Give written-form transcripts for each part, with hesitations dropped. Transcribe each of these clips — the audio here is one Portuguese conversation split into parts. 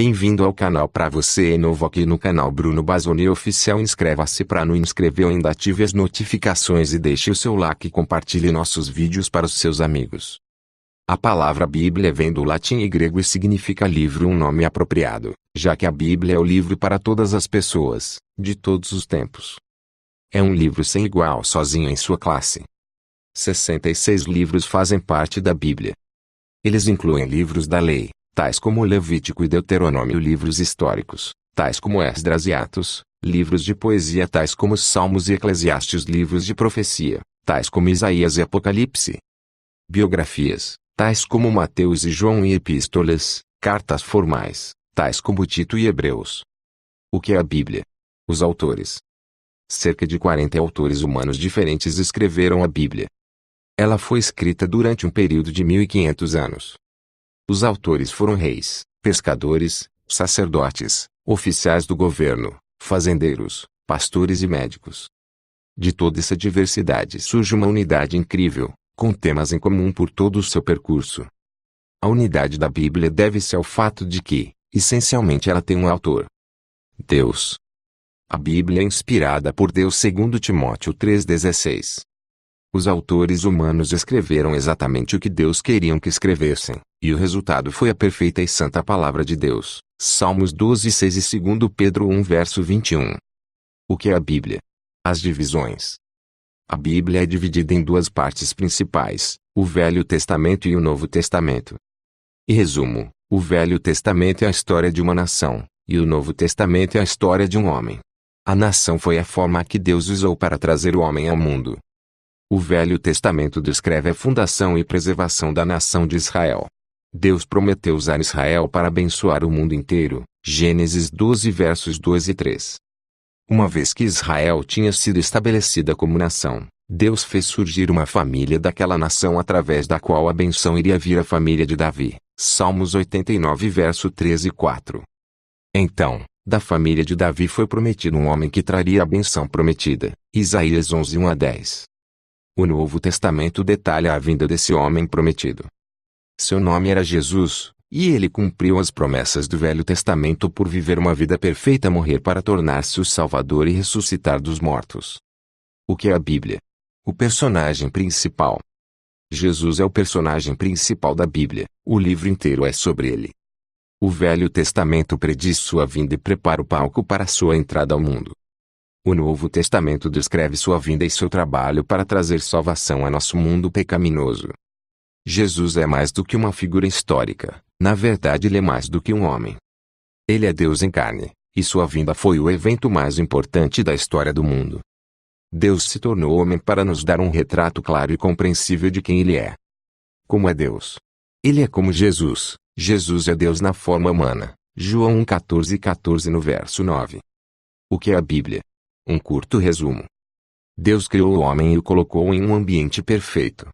Bem-vindo ao canal. Para você é novo aqui no canal Bruno Bazzoni Oficial, inscreva-se para não inscrever ou ainda ative as notificações e deixe o seu like e compartilhe nossos vídeos para os seus amigos. A palavra Bíblia vem do latim e grego e significa livro, um nome apropriado, já que a Bíblia é o livro para todas as pessoas, de todos os tempos. É um livro sem igual sozinho em sua classe. 66 livros fazem parte da Bíblia. Eles incluem livros da lei, tais como Levítico e Deuteronômio, livros históricos, tais como Esdras e Atos, livros de poesia tais como Salmos e Eclesiastes, livros de profecia, tais como Isaías e Apocalipse. Biografias, tais como Mateus e João, e epístolas, cartas formais, tais como Tito e Hebreus. O que é a Bíblia? Os autores. Cerca de 40 autores humanos diferentes escreveram a Bíblia. Ela foi escrita durante um período de 1500 anos. Os autores foram reis, pescadores, sacerdotes, oficiais do governo, fazendeiros, pastores e médicos. De toda essa diversidade surge uma unidade incrível, com temas em comum por todo o seu percurso. A unidade da Bíblia deve-se ao fato de que, essencialmente, ela tem um autor: Deus. A Bíblia é inspirada por Deus segundo Timóteo 3,16. Os autores humanos escreveram exatamente o que Deus queria que escrevessem, e o resultado foi a perfeita e santa palavra de Deus. Salmos 12,6 e 2 Pedro 1 verso 21. O que é a Bíblia? As divisões. A Bíblia é dividida em duas partes principais, o Velho Testamento e o Novo Testamento. Em resumo, o Velho Testamento é a história de uma nação, e o Novo Testamento é a história de um homem. A nação foi a forma que Deus usou para trazer o homem ao mundo. O Velho Testamento descreve a fundação e preservação da nação de Israel. Deus prometeu usar Israel para abençoar o mundo inteiro. Gênesis 12 versos 2 e 3. Uma vez que Israel tinha sido estabelecida como nação, Deus fez surgir uma família daquela nação através da qual a bênção iria vir à família de Davi. Salmos 89 verso 13 e 4. Então, da família de Davi foi prometido um homem que traria a bênção prometida. Isaías 11 1 a 10. O Novo Testamento detalha a vinda desse homem prometido. Seu nome era Jesus, e ele cumpriu as promessas do Velho Testamento por viver uma vida perfeita, morrer para tornar-se o Salvador e ressuscitar dos mortos. O que é a Bíblia? O personagem principal. Jesus é o personagem principal da Bíblia, o livro inteiro é sobre ele. O Velho Testamento prediz sua vinda e prepara o palco para sua entrada ao mundo. O Novo Testamento descreve sua vinda e seu trabalho para trazer salvação a nosso mundo pecaminoso. Jesus é mais do que uma figura histórica, na verdade ele é mais do que um homem. Ele é Deus em carne, e sua vinda foi o evento mais importante da história do mundo. Deus se tornou homem para nos dar um retrato claro e compreensível de quem ele é. Como é Deus? Ele é como Jesus. Jesus é Deus na forma humana. João 1,14 no verso 9. O que é a Bíblia? Um curto resumo. Deus criou o homem e o colocou em um ambiente perfeito.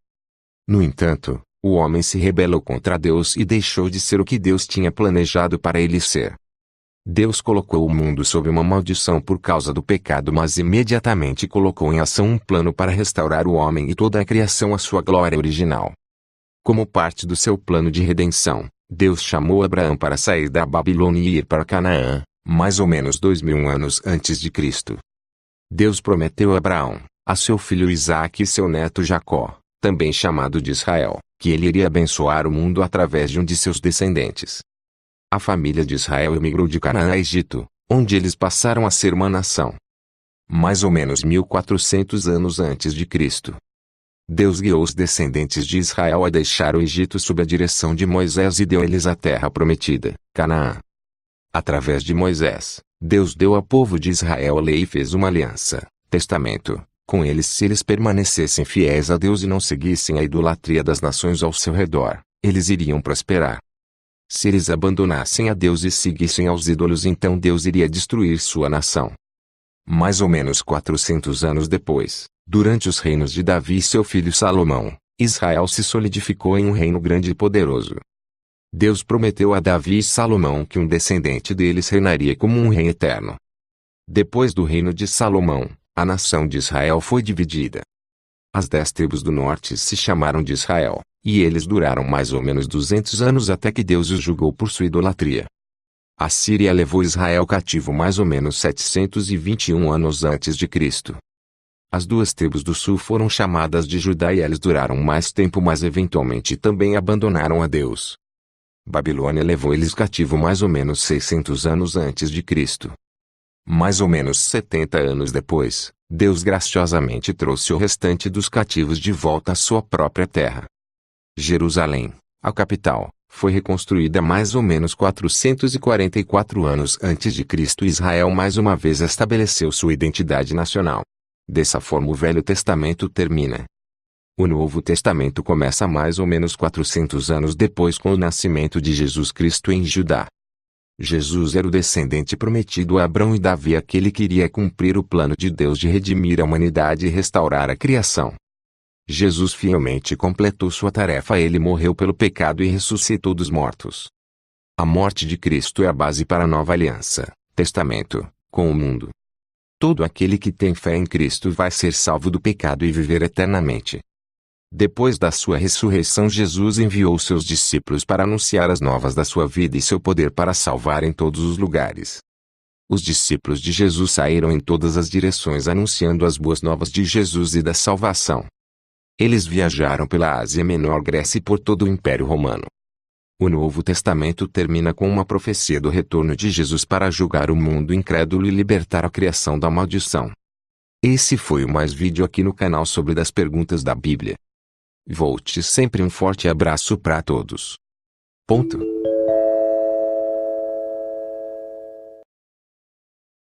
No entanto, o homem se rebelou contra Deus e deixou de ser o que Deus tinha planejado para ele ser. Deus colocou o mundo sob uma maldição por causa do pecado, mas imediatamente colocou em ação um plano para restaurar o homem e toda a criação à sua glória original. Como parte do seu plano de redenção, Deus chamou Abraão para sair da Babilônia e ir para Canaã, mais ou menos 2000 anos antes de Cristo. Deus prometeu a Abraão, a seu filho Isaque e seu neto Jacó, também chamado de Israel, que ele iria abençoar o mundo através de um de seus descendentes. A família de Israel emigrou de Canaã a Egito, onde eles passaram a ser uma nação. Mais ou menos 1400 anos antes de Cristo. Deus guiou os descendentes de Israel a deixar o Egito sob a direção de Moisés e deu-lhes a terra prometida, Canaã. Através de Moisés, Deus deu ao povo de Israel a lei e fez uma aliança, testamento, com eles. Se eles permanecessem fiéis a Deus e não seguissem a idolatria das nações ao seu redor, eles iriam prosperar. Se eles abandonassem a Deus e seguissem aos ídolos, então Deus iria destruir sua nação. Mais ou menos 400 anos depois, durante os reinos de Davi e seu filho Salomão, Israel se solidificou em um reino grande e poderoso. Deus prometeu a Davi e Salomão que um descendente deles reinaria como um rei eterno. Depois do reino de Salomão, a nação de Israel foi dividida. As 10 tribos do norte se chamaram de Israel, e eles duraram mais ou menos 200 anos até que Deus os julgou por sua idolatria. A Síria levou Israel cativo mais ou menos 721 anos antes de Cristo. As duas tribos do sul foram chamadas de Judá e eles duraram mais tempo, mas eventualmente também abandonaram a Deus. Babilônia levou eles cativo mais ou menos 600 anos antes de Cristo. Mais ou menos 70 anos depois, Deus graciosamente trouxe o restante dos cativos de volta à sua própria terra. Jerusalém, a capital, foi reconstruída mais ou menos 444 anos antes de Cristo e Israel mais uma vez estabeleceu sua identidade nacional. Dessa forma o Velho Testamento termina. O Novo Testamento começa mais ou menos 400 anos depois com o nascimento de Jesus Cristo em Judá. Jesus era o descendente prometido a Abraão e Davi, aquele que iria cumprir o plano de Deus de redimir a humanidade e restaurar a criação. Jesus fielmente completou sua tarefa. Ele morreu pelo pecado e ressuscitou dos mortos. A morte de Cristo é a base para a nova aliança, testamento, com o mundo. Todo aquele que tem fé em Cristo vai ser salvo do pecado e viver eternamente. Depois da sua ressurreição, Jesus enviou seus discípulos para anunciar as novas da sua vida e seu poder para salvar em todos os lugares. Os discípulos de Jesus saíram em todas as direções anunciando as boas novas de Jesus e da salvação. Eles viajaram pela Ásia Menor, Grécia e por todo o Império Romano. O Novo Testamento termina com uma profecia do retorno de Jesus para julgar o mundo incrédulo e libertar a criação da maldição. Esse foi o mais vídeo aqui no canal sobre das perguntas da Bíblia. Volte sempre, um forte abraço para todos. Ponto.